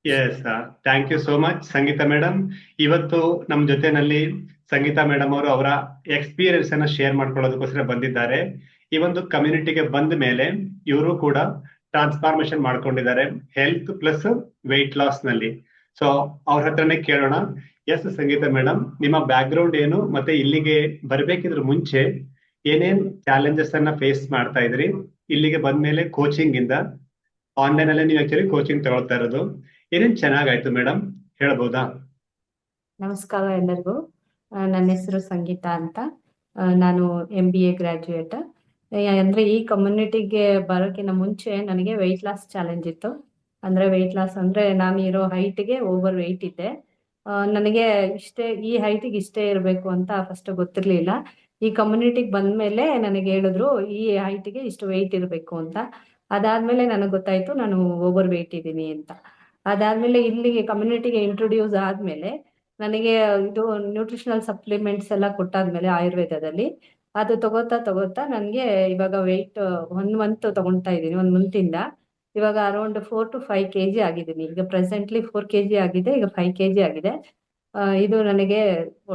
S, thank you so much Sangeetha madam. ಇವತ್ತು ನಮ್ ಜೊತೆನಲ್ಲಿ ಸಂಗೀತಾ ಮೇಡಮ್ ಅವರು ಅವರ ಎಕ್ಸ್ಪೀರಿಯನ್ಸ್ ಅನ್ನ ಶೇರ್ ಮಾಡ್ಕೊಳ್ಳೋದಕ್ಕೋಸ್ಕರ ಬಂದಿದ್ದಾರೆ. ಈ ಒಂದು ಕಮ್ಯುನಿಟಿಗೆ ಬಂದ ಮೇಲೆ ಇವರು ಕೂಡ ಟ್ರಾನ್ಸ್ಫಾರ್ಮೇಶನ್ ಮಾಡ್ಕೊಂಡಿದ್ದಾರೆ, ಹೆಲ್ತ್ ಪ್ಲಸ್ ವೆಯ್ಟ್ ಲಾಸ್ ನಲ್ಲಿ. ಸೊ ಅವ್ರ ಹತ್ರನೇ ಕೇಳೋಣ. ಎಸ್ ಸಂಗೀತಾ ಮೇಡಮ್, ನಿಮ್ಮ ಬ್ಯಾಕ್ ಗ್ರೌಂಡ್ ಏನು, ಮತ್ತೆ ಇಲ್ಲಿಗೆ ಬರ್ಬೇಕಿದ್ರ ಮುಂಚೆ ಏನೇನ್ ಚಾಲೆಂಜಸ್ ಅನ್ನ ಫೇಸ್ ಮಾಡ್ತಾ ಇದ್ರಿ, ಇಲ್ಲಿಗೆ ಬಂದ್ಮೇಲೆ ಕೋಚಿಂಗ್ ಇಂದ ಆನ್ಲೈನ್ ಅಲ್ಲೇ ನೀವು ಆಕ್ಚುಲಿ ಕೋಚಿಂಗ್ ತಗೊಳ್ತಾ ಇರೋದು, ಏನೇನ್ ಚೆನ್ನಾಗಾಯ್ತು ಮೇಡಮ್, ಹೇಳ್ಬೋದಾ? ನಮಸ್ಕಾರ ಎಲ್ಲರಿಗೂ. ನನ್ನ ಹೆಸರು ಸಂಗೀತಾ ಅಂತ. ನಾನು MBA ಗ್ರಾಜ್ಯುಯೇಟ್. ಅಂದ್ರೆ ಈ ಕಮ್ಯುನಿಟಿಗೆ ಬರೋಕ್ಕಿಂತ ಮುಂಚೆ ನನಗೆ ವೆಯ್ಟ್ ಲಾಸ್ ಚಾಲೆಂಜ್ ಇತ್ತು. ಅಂದ್ರೆ ವೆಯ್ಟ್ ಲಾಸ್ ಅಂದ್ರೆ ನಾನು ಇರೋ ಹೈಟ್ಗೆ ಓವರ್ ವೆಯ್ಟ್ ಇದ್ದೆ. ನನಗೆ ಈ ಹೈಟಿಗೆ ಇಷ್ಟೇ ಇರಬೇಕು ಅಂತ ಫಸ್ಟ್ ಗೊತ್ತಿರ್ಲಿಲ್ಲ. ಈ ಕಮ್ಯುನಿಟಿಗೆ ಬಂದ್ಮೇಲೆ ನನಗೆ ಹೇಳಿದ್ರು ಈ ಹೈಟಿಗೆ ಇಷ್ಟು ವೆಯ್ಟ್ ಇರಬೇಕು ಅಂತ. ಅದಾದ್ಮೇಲೆ ನನಗೆ ಗೊತ್ತಾಯ್ತು ನಾನು ಓವರ್ ವೆಯ್ಟ್ ಇದ್ದೀನಿ ಅಂತ. ಅದಾದ್ಮೇಲೆ ಇಲ್ಲಿಗೆ ಕಮ್ಯುನಿಟಿಗೆ ಇಂಟ್ರೊಡ್ಯೂಸ್ ಆದ್ಮೇಲೆ ನನಗೆ ಇದು ನ್ಯೂಟ್ರಿಷನಲ್ ಸಪ್ಲಿಮೆಂಟ್ಸ್ ಎಲ್ಲ ಕೊಟ್ಟಾದ್ಮೇಲೆ ಆಯುರ್ವೇದದಲ್ಲಿ ಅದು ತಗೋತಾ ತಗೋತಾ ನನಗೆ ಇವಾಗ ವೆಯ್ಟ್ 1 ಮಂತ್ ತಗೊಳ್ತಾ ಇದ್ದೀನಿ. 1 ಮಂತಿಂದ ಇವಾಗ ಅರೌಂಡ್ 4 to 5 kg ಆಗಿದ್ದೀನಿ. ಈಗ ಪ್ರೆಸೆಂಟ್ಲಿ 4 kg ಆಗಿದೆ, ಈಗ 5 kg ಆಗಿದೆ. ಇದು ನನಗೆ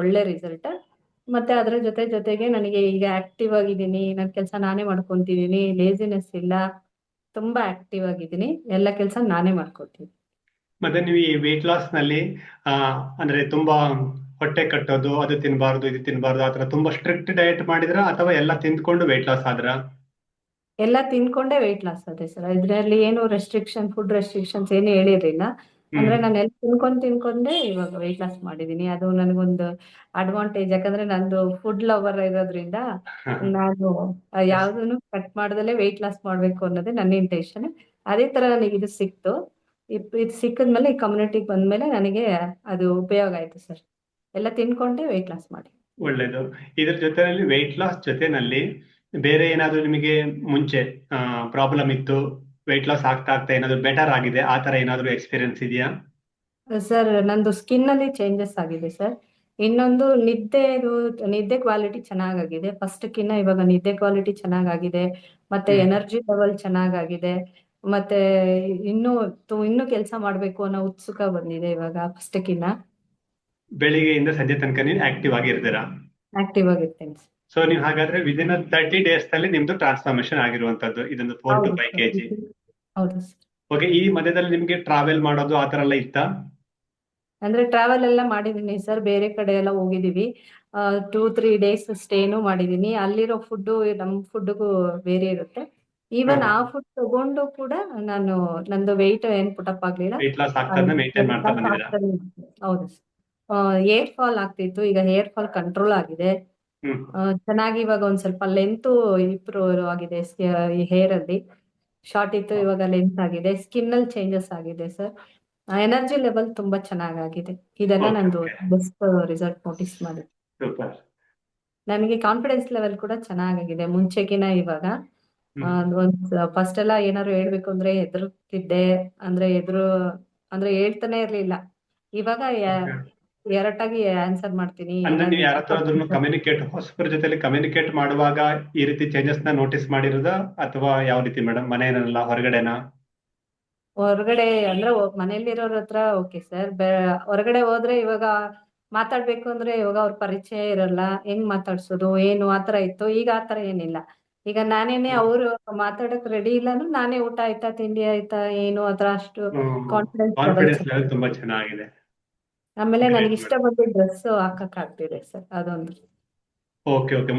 ಒಳ್ಳೆ ರಿಸಲ್ಟ್. ಮತ್ತೆ ಅದರ ಜೊತೆಗೆ ನನಗೆ ಈಗ ಆಕ್ಟಿವ್ ಆಗಿದ್ದೀನಿ, ನನ್ನ ಕೆಲಸ ನಾನೇ ಮಾಡ್ಕೊಂತಿದ್ದೀನಿ, ಲೇಸಿನೆಸ್ ಇಲ್ಲ, ತುಂಬಾ ಆಕ್ಟಿವ್ ಆಗಿದ್ದೀನಿ, ಎಲ್ಲ ಕೆಲಸ ನಾನೇ ಮಾಡ್ಕೊತೀನಿ. ಮತ್ತೆ ನೀವು ಈ ವೆಯ್ಟ್ ಲಾಸ್ ನಲ್ಲಿ ಆ ಅಂದ್ರೆ ತುಂಬಾ ಹೊಟ್ಟೆ ಕಟ್ಟೋದು, ಅದು ತಿನ್ಬಾರ್ದು ಇದು ತಿನ್ಬಾರ್ದು ಆತರ ತುಂಬಾ ಸ್ಟ್ರಿಕ್ಟ್ ಡಯಟ್ ಮಾಡಿದ್ರ, ಅಥವಾ ಎಲ್ಲ ತಿಂದ್ಕೊಂಡು ವೆಯ್ಟ್ ಲಾಸ್ ಆದ್ರ? ಎಲ್ಲ ತಿನ್ಕೊಂಡೇ ವೆಯ್ಟ್ ಲಾಸ್ ಆದೆ ಸರ್. ಇದರಲ್ಲಿ ಏನು ಫುಡ್ ರೆಸ್ಟ್ರಿಕ್ಷನ್ಸ್ ಏನು ಹೇಳಿರ್ಲಿಲ್ಲ. ಹ್ಮ್. ಅಂದ್ರೆ ನಾನು ಎಲ್ಲ ತಿನ್ಕೊಂಡೇ ಇವಾಗ ವೆಯ್ಟ್ ಲಾಸ್ ಮಾಡಿದೀನಿ. ಅದು ನನಗೊಂದು ಅಡ್ವಾಂಟೇಜ್. ಯಾಕಂದ್ರೆ ನಂದು ಫುಡ್ ಲವರ್ ಇರೋದ್ರಿಂದ ನಾನು ಎಸ್. ಯಾವ್ದನ್ನು ಕಟ್ ಮಾಡ್ದಲೇ ವೆಯ್ಟ್ ಲಾಸ್ ಮಾಡ್ಬೇಕು ಅನ್ನೋದೇ ನನ್ನ ಇಂಟೆನ್ಷನ್. ಅದೇ ತರ ನನಗೆ ಇದು ಸಿಕ್ತು. ಇದು ಸಿಕ್ಕಿದ್ಮೇಲೆ ಈ ಕಮ್ಯುನಿಟಿಗೆ ಬಂದ್ಮೇಲೆ ನನಗೆ ಅದು ಉಪಯೋಗ ಆಯ್ತು ಸರ್. ಎಲ್ಲ ತಿನ್ಕೊಂಡೇ ವೆಯ್ಟ್ ಲಾಸ್ ಮಾಡಿ. ಒಳ್ಳೇದು. ಇದ್ರ ಜೊತೆನಲ್ಲಿ ವೆಯ್ಟ್ ಲಾಸ್ ಜೊತೆನಲ್ಲಿ ಬೇರೆ ಏನಾದ್ರು ನಿಮಗೆ ಮುಂಚೆ ಪ್ರಾಬ್ಲಮ್ ಇತ್ತು, ವೆಯ್ಟ್ ಲಾಸ್ ಆಗ್ತಾ ಆಗ್ತಾ ಏನಾದ್ರು ಬೆಟರ್ ಆಗಿದೆ, ಆ ತರ ಏನಾದ್ರು ಎಕ್ಸ್ಪೀರಿಯನ್ಸ್ ಇದೆಯಾ? ಸರ್ ನಂದು ಸ್ಕಿನ್ ಅಲ್ಲಿ ಚೇಂಜಸ್ ಆಗಿದೆ ಸರ್. ಇನ್ನೊಂದು ನಿದ್ದೆ ಕ್ವಾಲಿಟಿ ಚೆನ್ನಾಗಾಗಿದೆ. ಫಸ್ಟ್ಕಿನ್ನ ಇವಾಗ ನಿದ್ದೆ ಕ್ವಾಲಿಟಿ ಚೆನ್ನಾಗಾಗಿದೆ. ಮತ್ತೆ ಹ್ಮ್. ಎನರ್ಜಿ ಲೆವೆಲ್ ಚೆನ್ನಾಗಾಗಿದೆ. ಮತ್ತೆ ಇನ್ನೂ ಕೆಲಸ ಮಾಡ್ಬೇಕು ಅನ್ನೋ ಉತ್ಸುಕ ಬಂದಿದೆ ಇವಾಗ ಫಸ್ಟ್ಕಿನ್ನ. ಬೆಳಿಗ್ಗೆಯಿಂದ ಸಂಜೆ ತನಕ ನೀವು ಆಕ್ಟಿವ್ ಆಗಿರ್ತೀರಾ? ಆಕ್ಟಿವ್ ಆಗಿರ್ತೇನೆ ಸರ್. ಸೊ ನೀವು ಹಾಗಾದ್ರೆ ವಿದಿನ್ 30 ಡೇಸ್ ನಲ್ಲಿ ನಿಮ್ದು ಟ್ರಾನ್ಸ್ಫಾರ್ಮೇಶನ್ ಆಗಿರುವಂತದ್ದು, ಇದೊಂದು ಫೋರ್ ಟು ಹೌದು ಫೈವ್ ಸರ್. ಕೆಜಿ ಹೌದು ಸರ್. ಓಕೆ. ಈ ಮಧ್ಯದಲ್ಲಿ ನಿಮ್ಗೆ ಟ್ರಾವೆಲ್ ಮಾಡೋದು ಆ ತರ ಎಲ್ಲ ಇತ್ತಾ? ಅಂದ್ರೆ ಟ್ರಾವೆಲ್ ಎಲ್ಲ ಮಾಡಿದೀನಿ ಸರ್, ಬೇರೆ ಕಡೆ ಎಲ್ಲ ಹೋಗಿದೀವಿ. 2-3 ಡೇಸ್ ಸ್ಟೇನು ಮಾಡಿದೀನಿ. ಅಲ್ಲಿರೋ ಫುಡ್ ನಮ್ ಫುಡ್ಗೂ ಬೇರೆ ಇರುತ್ತೆ. ಈವನ್ ಆ ಫುಡ್ ತಗೊಂಡು ಕೂಡ ನಾನು ನಂದು ವೆಯ್ಟ್ ಏನ್ ಪುಟಪ್ ಆಗ್ಲಿಲ್ಲ. ವೆಯ್ಟ್ ಲಾಸ್ ಆಗ್ತದನ್ನ ಮೇಂಟೈನ್ ಮಾಡ್ತಾ ಬಂದಿದ್ದೀರಾ? ಹೌದು ಸರ್. ಹೇರ್ ಫಾಲ್ ಆಗ್ತಿತ್ತು, ಈಗ ಹೇರ್ ಫಾಲ್ ಕಂಟ್ರೋಲ್ ಆಗಿದೆ. ಹ್ಮ್. ಚೆನ್ನಾಗಿ ಇವಾಗ ಒಂದ್ ಸ್ವಲ್ಪ ಲೆಂತ್ ಇಂಪ್ರೂವ್ ಆಗಿದೆ. ಈ ಹೇರ್ ಅಲ್ಲಿ ಶಾರ್ಟ್ ಇತ್ತು, ಇವಾಗ ಲೆಂತ್ ಆಗಿದೆ. ಸ್ಕಿನ್ ಅಲ್ಲಿ ಚೇಂಜಸ್ ಆಗಿದೆ ಸರ್. ಎನರ್ಜಿ ಲೆವೆಲ್ ತುಂಬಾ ಚೆನ್ನಾಗಾಗಿದೆ. ಇದೆಲ್ಲ ಓಕೆ ನಂದು ಓಕೆ. ಬೆಸ್ಟ್ ರಿಸಲ್ಟ್ ನೋಟಿಸ್ ಮಾಡಿ. ಸೂಪರ್. ನನಗೆ ಕಾನ್ಫಿಡೆನ್ಸ್ ಲೆವೆಲ್ ಕೂಡ ಚೆನ್ನಾಗಾಗಿದೆ ಮುಂಚೆಗಿನ ಇವಾಗ. ಹ್ಮ್. ಫಸ್ಟ್ ಎಲ್ಲ ಏನಾದ್ರು ಹೇಳ್ಬೇಕು ಅಂದ್ರೆ ಹೆದರ್ತಿದ್ದೆ. ಅಂದ್ರೆ ಅಂದ್ರೆ ಹೇಳ್ತಾನೆ ಇರ್ಲಿಲ್ಲ. ಇವಾಗ ಓಕೆ. ಎರಟಾಗಿ ಆನ್ಸರ್ ಮಾಡ್ತೀನಿ ಅಂದ್ರೆ ನೀವು ಏನಾದ್ರು. ಯಾರ ಹತ್ರ ಕಮ್ಯುನಿಕೇಟ್, ಹೊಸಬರ ಜೊತೆ ಕಮ್ಯುನಿಕೇಟ್ ಮಾಡುವಾಗ ಈ ರೀತಿ ಚೇಂಜಸ್ ನ ನೋಟಿಸ್ ಮಾಡಿರೋದಾ, ಅಥವಾ ಯಾವ ರೀತಿ ಮೇಡಮ್, ಮನೆಯಲ್ಲ ಹೊರಗಡೆನಾ? ಹೊರಗಡೆ ಅಂದ್ರೆ ಮನೇಲಿರೋರ್ ಹತ್ರ ಓಕೆ ಸರ್. ಹೊರಗಡೆ ಹೋದ್ರೆ ಇವಾಗ ಮಾತಾಡ್ಬೇಕು ಅಂದ್ರೆ ಇವಾಗ ಅವ್ರ ಪರಿಚಯ ಇರಲ್ಲ, ಹೆಂಗ್ ಮಾತಾಡ್ಸೋದು ಏನು ಆತರ ಇತ್ತು. ಈಗ ಆತರ ಏನಿಲ್ಲ. ಈಗ ನಾನೇನೆ ಅವ್ರು ಮಾತಾಡಕ್ ರೆಡಿ ಇಲ್ಲ ಅಂದ್ರೆ ನಾನೇ ಊಟ ಆಯ್ತಾ ತಿಂಡಿ ಆಯ್ತಾ ಏನು ಆತರ ಅಷ್ಟು ಕಾನ್ಫಿಡೆನ್ಸ್ ಲೆವೆಲ್. ಕಾನ್ಫಿಡೆನ್ಸ್ ಲೆವೆಲ್ ತುಂಬಾ ಚೆನ್ನಾಗಿದೆ. ಆಮೇಲೆ ನನಗೆ ಗ್ರೇಟ್ ಇಷ್ಟ ಮೇಡಮ್. ಬಂದಿದ್ದ ಡ್ರೆಸ್ ಹಾಕಕ್ ಆಗ್ತಿದೆ ಸರ್, ಅದೊಂದು. Okay okay.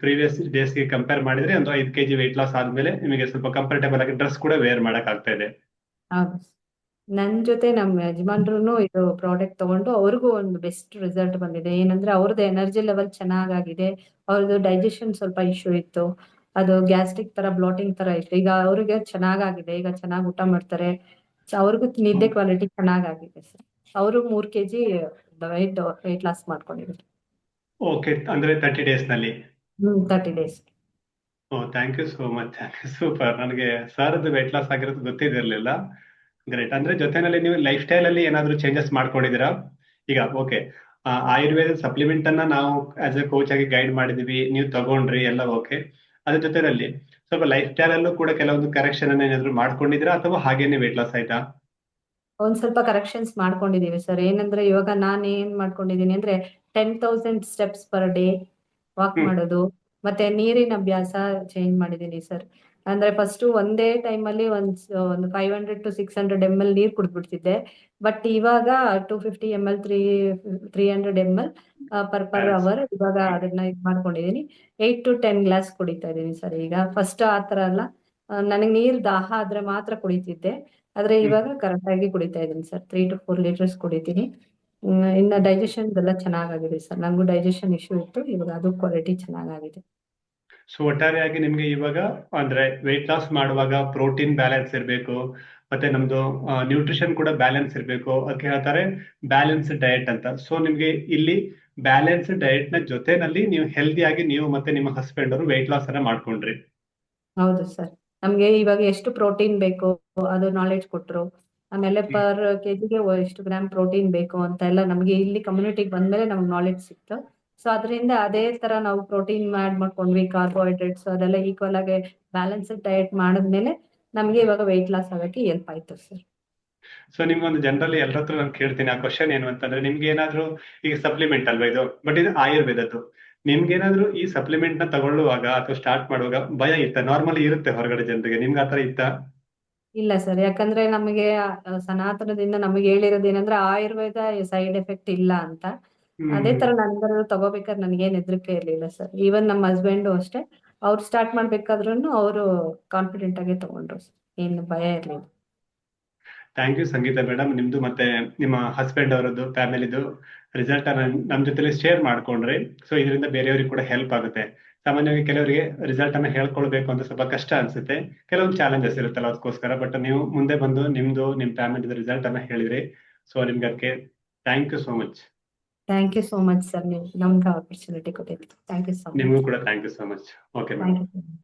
ಪ್ರೀವಿಯಸ್ ಡೇಸ್ಗೆ ಕಂಪೇರ್ ಮಾಡಿದ್ರೆ ಒಂದು 5 kg ವೆಯ್ಟ್ ಲಾಸ್ ಆದ್ಮೇಲೆ ನಿಮಗೆ ಸ್ವಲ್ಪ ಕಂಫರ್ಟೇಬಲ್ ಆಗಿ ಡ್ರೆಸ್ ಕೂಡ ವೇರ್ ಮಾಡಕ್ ಆಗ್ತಾ ಇದೆ. ಹೌದು. ನನ್ ಜೊತೆ ನಮ್ಮ ಯಜಮಾನ್ರು ಇದು ಪ್ರಾಡಕ್ಟ್ ತಗೊಂಡು ಅವ್ರಿಗೂ ಒಂದು ಬೆಸ್ಟ್ ರಿಸಲ್ಟ್ ಬಂದಿದೆ. ಏನಂದ್ರೆ ಅವ್ರದ್ದು ಎನರ್ಜಿ ಲೆವೆಲ್ ಚೆನ್ನಾಗಾಗಿದೆ. ಅವ್ರದ್ದು ಡೈಜೆಷನ್ ಸ್ವಲ್ಪ ಇಶ್ಯೂ ಇತ್ತು, ಅದು ಗ್ಯಾಸ್ಟ್ರಿಕ್ ತರ ಬ್ಲಾಟಿಂಗ್ ತರ ಇತ್ತು. ಈಗ ಅವ್ರಿಗೆ ಚೆನ್ನಾಗಾಗಿದೆ, ಈಗ ಚೆನ್ನಾಗಿ ಊಟ ಮಾಡ್ತಾರೆ. ಅವ್ರಿಗೂ ನಿದ್ದೆ ಕ್ವಾಲಿಟಿ ಚೆನ್ನಾಗಾಗಿದೆ ಸರ್. ಅವರು 3 kg ವೆಯ್ಟ್ ಲಾಸ್ ಮಾಡ್ಕೊಂಡಿದ್ರು. ಓಕೆ, ಅಂದ್ರೆ 30 ಡೇಸ್ ನಲ್ಲಿ? 30 days. Oh, thank you so much. Super. ನನಗೆ ಸರ್ದು ವೆಯ್ಟ್ ಲಾಸ್ ಆಗಿರೋದು ಗೊತ್ತಿದಿರ್ಲಿಲ್ಲ. ಗ್ರೇಟ್. ಅಂದ್ರೆ ಜೊತೆನಲ್ಲಿ ನೀವು ಲೈಫ್ ಸ್ಟೈಲ್ ಅಲ್ಲಿ ಏನಾದ್ರು ಚೇಂಜಸ್ ಮಾಡ್ಕೊಂಡಿದ್ದೀರಾ? ಈಗ ಓಕೆ, ಆಯುರ್ವೇದ ಸಪ್ಲಿಮೆಂಟ್ ಅನ್ನ ನಾವು ಆಸ್ ಎ ಕೋಚ್ ಆಗಿ ಗೈಡ್ ಮಾಡಿದೀವಿ, ನೀವು ತಗೊಂಡ್ರಿ, ಎಲ್ಲ ಓಕೆ. ಅದ್ರ ಜೊತೆನಲ್ಲಿ ಸ್ವಲ್ಪ ಲೈಫ್ ಸ್ಟೈಲ್ ಅಲ್ಲೂ ಕೂಡ ಕೆಲವೊಂದು ಕರೆಕ್ಷನ್ ಅನ್ನ ಏನಾದ್ರು ಮಾಡ್ಕೊಂಡಿದ್ದೀರಾ, ಅಥವಾ ಹಾಗೇನೆ ವೆಯ್ಟ್ ಲಾಸ್ ಆಯ್ತಾ? ಒಂದ್ ಸ್ವಲ್ಪ ಕರೆಕ್ಷನ್ಸ್ ಮಾಡ್ಕೊಂಡಿದೀವಿ ಸರ್. ಏನಂದ್ರೆ ಇವಾಗ ನಾನು ಏನ್ ಮಾಡ್ಕೊಂಡಿದೀನಿ ಅಂದ್ರೆ 10,000 ಸ್ಟೆಪ್ಸ್ ಪರ್ ಡೇ ವಾಕ್ ಹ್ಮ್ ಮಾಡೋದು, ಮತ್ತೆ ನೀರಿನ ಅಭ್ಯಾಸ ಚೇಂಜ್ ಮಾಡಿದೀನಿ ಸರ್. ಅಂದ್ರೆ ಫಸ್ಟ್ ಒಂದೇ ಟೈಮ್ ಅಲ್ಲಿ ಒಂದು 500 to 600 ml ನೀರ್ ಕುಡ್ದ್ಬಿಡ್ತಿದ್ದೆ. ಬಟ್ ಇವಾಗ 250 ml 300 ml ಪರ್ ಬ್ಯಾಲೆನ್ಸ್. ಅವರ್ ಇವಾಗ ಅದನ್ನ ಇದ್ ಮಾಡ್ಕೊಂಡಿದೀನಿ. 8 to 10 ಗ್ಲಾಸ್ ಕುಡಿತಾ ಇದೀನಿ ಸರ್ ಈಗ. ಫಸ್ಟ್ ಆತರ ಅಲ್ಲ, ನನಗೆ ನೀರ್ ದಾಹ ಆದ್ರೆ ಮಾತ್ರ ಕುಡಿತಿದ್ದೆ. ಆದ್ರೆ ಹ್ಮ್ ಇವಾಗ ಕರೆಕ್ಟ್ ಆಗಿ ಕುಡಿತಾ ಇದ್ದೀನಿ ಸರ್. 3 to 4 liters ಕುಡಿತೀನಿ. ಇನ್ನ ಡೈಜೆಷನ್ ಎಲ್ಲ ಚೆನ್ನಾಗಾಗಿದೆ ಸರ್. ನಂಗೂ ಡೈಜೆಷನ್ ಇಶ್ಯೂ ಇತ್ತು, ಇವಾಗ ಅದು ಕ್ವಾಲಿಟಿ ಚೆನ್ನಾಗಾಗಿದೆ. ಸೊ ಒಟ್ಟಾರೆಯಾಗಿ ನಿಮ್ಗೆ ಇವಾಗ ಅಂದ್ರೆ ವೆಯ್ಟ್ ಲಾಸ್ ಮಾಡುವಾಗ ಪ್ರೋಟೀನ್ ಬ್ಯಾಲೆನ್ಸ್ ಇರಬೇಕು, ಮತ್ತೆ ನಮ್ದು ನ್ಯೂಟ್ರಿಷನ್ ಕೂಡ ಬ್ಯಾಲೆನ್ಸ್ ಇರಬೇಕು. ಅದಕ್ಕೆ ಹೇಳ್ತಾರೆ ಬ್ಯಾಲೆನ್ಸ್ ಡಯಟ್ ಅಂತ. ಸೊ ನಿಮ್ಗೆ ಇಲ್ಲಿ ಬ್ಯಾಲೆನ್ಸ್ ಡಯಟ್ ನ ಜೊತೆನಲ್ಲಿ ನೀವು ಹೆಲ್ದಿಯಾಗಿ ನೀವು ಮತ್ತೆ ನಿಮ್ಮ ಹಸ್ಬೆಂಡ್ ಅವರು ವೆಯ್ಟ್ ಲಾಸ್ ಅನ್ನ ಮಾಡ್ಕೊಂಡ್ರಿ. ಹೌದು ಸರ್. ನಮ್ಗೆ ಇವಾಗ ಎಷ್ಟು ಪ್ರೋಟೀನ್ ಬೇಕು ಅದು ನಾಲೆಡ್ಜ್ ಕೊಟ್ರು. ಆಮೇಲೆ ಹ್ಮ್ ಪರ್ ಕೆಜಿಗೆ ಎಷ್ಟು ಗ್ರಾಮ್ ಪ್ರೋಟೀನ್ ಬೇಕು ಅಂತ ಎಲ್ಲ ನಮ್ಗೆ ಇಲ್ಲಿ ಕಮ್ಯುನಿಟಿಗೆ ಬಂದ್ಮೇಲೆ ನಮ್ಗೆ ನಾಲೆಡ್ಜ್ ಸಿಕ್ತು. ಸೊ ಅದರಿಂದ ಅದೇ ತರ ನಾವು ಪ್ರೋಟೀನ್ ಆಡ್ ಮಾಡ್ಕೊಂಡ್ವಿ, ಕಾರ್ಬೋಹೈಡ್ರೇಟ್ಸ್ ಅದೆಲ್ಲ ಈಕ್ವಲ್ ಆಗಿ ಬ್ಯಾಲೆನ್ಸ್ಡ್ ಡಯಟ್ ಮಾಡಿದ್ಮೇಲೆ ನಮ್ಗೆ ಇವಾಗ ವೆಯ್ಟ್ ಲಾಸ್ ಆಗಕ್ಕೆ ಹೆಲ್ಪ್ ಆಯ್ತು ಸರ್. ಸೊ ನಿಮ್ಗೊಂದು ಜನರಲಿ ಎಲ್ಲರ ಹತ್ರ ನಾನು ಕೇಳ್ತೀನಿ ಆ ಕ್ವಶನ್ ಏನು ಅಂತಂದ್ರೆ, ನಿಮ್ಗೆ ಏನಾದ್ರು ಈಗ ಸಪ್ಲಿಮೆಂಟ್ ಅಲ್ವಾ ಇದು, ಬಟ್ ಇದು ಆಯುರ್ವೇದದ್ದು. ನಿಮ್ಗೆ ಏನಾದ್ರು ಈ ಸಪ್ಲಿಮೆಂಟ್ ನ ತಗೊಳ್ಳುವಾಗ ಅಥವಾ ಸ್ಟಾರ್ಟ್ ಮಾಡುವಾಗ ಭಯ ಇತ್ತ? ನಾರ್ಮಲಿ ಇರುತ್ತೆ ಹೊರಗಡೆ ಜನರಿಗೆ, ನಿಮ್ಗೆ ಆತರ ಇತ್ತ? ಇಲ್ಲ ಸರ್, ಯಾಕಂದ್ರೆ ನಮಗೆ ಸನಾತನದಿಂದ ನಮಗೆ ಹೇಳಿರೋದು ಏನಂದ್ರೆ ಆಯುರ್ವೇದ ಸೈಡ್ ಎಫೆಕ್ಟ್ ಇಲ್ಲ ಅಂತ. ಅದೇ ಹ್ಮ್ ತರ ನನ್ಗೂ ತಗೋಬೇಕಾದ್ರೆ ನನ್ಗೇನ್ ಹೆದರಿಕೆ ಇರ್ಲಿಲ್ಲ ಸರ್. ಈವನ್ ನಮ್ಮ ಹಸ್ಬೆಂಡು ಅಷ್ಟೇ, ಅವ್ರು ಸ್ಟಾರ್ಟ್ ಮಾಡ್ಬೇಕಾದ್ರೂ ಅವರು ಕಾನ್ಫಿಡೆಂಟ್ ಆಗಿ ತಗೊಂಡ್ರು ಸರ್. ಏನು ಭಯ ಇರ್ಲಿಲ್ಲ. Thank you Sangeetha madam. ನಿಮ್ದು ಮತ್ತೆ ನಿಮ್ಮ ಹಸ್ಬೆಂಡ್ ಅವರದ್ದು ಫ್ಯಾಮಿಲಿದು ರಿಸಲ್ಟ್ ಅನ್ನ ನಮ್ ಜೊತೆ ಶೇರ್ ಮಾಡ್ಕೊಂಡ್ರಿ. ಸೊ ಇದರಿಂದ ಬೇರೆಯವ್ರಿಗೆ ಕೂಡ ಹೆಲ್ಪ್ ಆಗುತ್ತೆ. ಸಾಮಾನ್ಯವಾಗಿ ಕೆಲವರಿಗೆ ರಿಸಲ್ಟ್ ಅನ್ನ ಹೇಳ್ಕೊಳ್ಬೇಕು ಅಂತ ಸ್ವಲ್ಪ ಕಷ್ಟ ಅನ್ಸುತ್ತೆ, ಕೆಲವೊಂದು ಚಾಲೆಂಜಸ್ ಇರುತ್ತಲ್ಲ ಅದಕ್ಕೋಸ್ಕರ. ಬಟ್ ನೀವು ಮುಂದೆ ಬಂದು ನಿಮ್ದು ನಿಮ್ ಫ್ಯಾಮಿಲಿದು ರಿಸಲ್ಟ್ ಅನ್ನ ಹೇಳಿದ್ರಿ. ಸೊ ನಿಮ್ಗೆ ಅದಕ್ಕೆ thank you so much. Thank you so much sir. ನೀವು ನಮ್ಗೆ ಆಪರ್ಚುನಿಟಿ ಕೊಟ್ಟಿದ್ದು. Thank you so much. ನಿಮಗೂ ಕೂಡ thank you so much. Okay madam. Thank you.